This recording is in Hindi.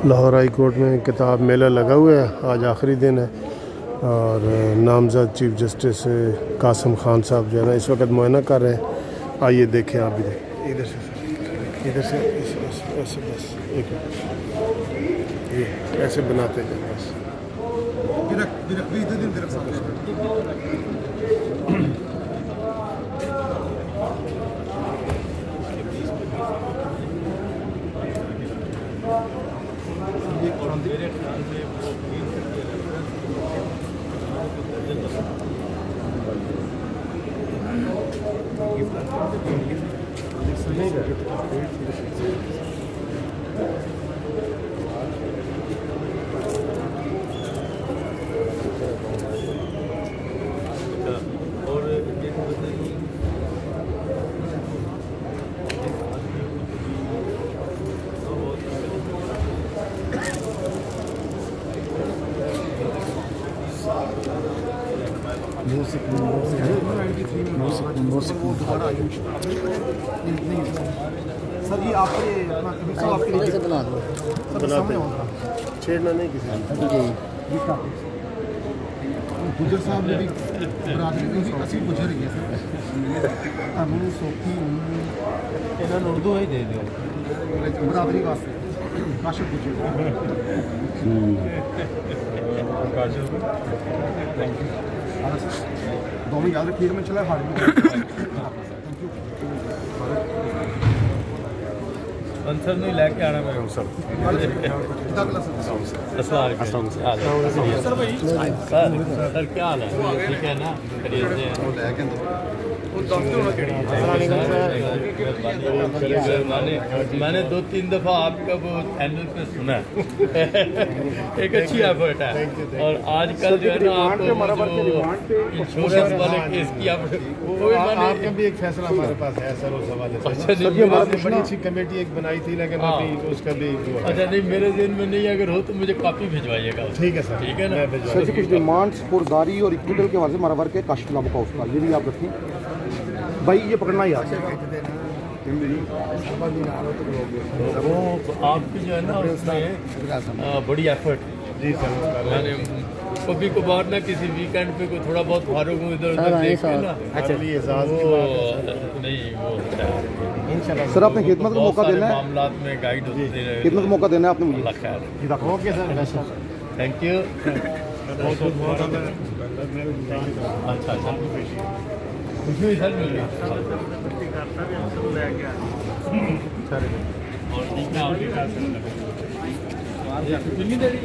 लाहौर हाई कोर्ट में किताब मेला लगा हुआ है। आज आखिरी दिन है और नामज़द चीफ जस्टिस कासिम खान साहब जो है ना इस वक्त मुआयना कर रहे हैं। आइए देखें, आप भी देखें। इधर से ऐसे बस एक ये ऐसे बनाते जाए बस। सर ये आपके लिए बना दो छेड़ना नहीं किसी गुजर साहब ने भी बरादरी में भी असली गुजर ही है सर हमने सोखी इन्होंने उर्दू ही दे दिया बरादरी वास्ते काशिफ गुजर दोनों याद रखिएगा। मैं चला हार अंसर नहीं लेके आना मैं सब सर क्या हाल है? ठीक है ना? मैंने 2-3 दफ़ा आपका वो चैनल पे सुना है। एक अच्छी एफर्ट है और आजकल जो है ना आपको इंश्योरेंस वाले केस की आपका भी एक फैसला हमारे पास है सर उस हवाले से। अच्छा नहीं, बड़ी अच्छी कमेटी एक बनाई थी लेकिन अभी उसका भी अच्छा नहीं, मेरे ज़हन में नहीं, अगर हो तो मुझे कॉपी भिजवाइएगा। ठीक है सर, ठीक है ना? सर जी कुछ डिमांड्स फौजदारी और इक्विटल के हवाले से हमारा वर्क है काशिफ लाभ का, उसका ये भी आप रखें भाई, ये पकड़ना याद है। वो आपकी जो है ना उसमें बड़ी एफर्ट जी सर। मैंने कभी कभार ना किसी वीकेंड पे कोई थोड़ा बहुत फारूक हूँ इधर उधर देख के ना। अच्छा नहीं नहीं वो इंशाल्लाह सर आपने खिदमत का मौका देना है, मामलात में गाइड होते रहे। खिदमत का मौका देना है आपने मुझे। अल्लाह खैर। Okay sir, thank you. अच्छा खुशी हुई सर मिल गई और ठीक है आपके कितनी देरी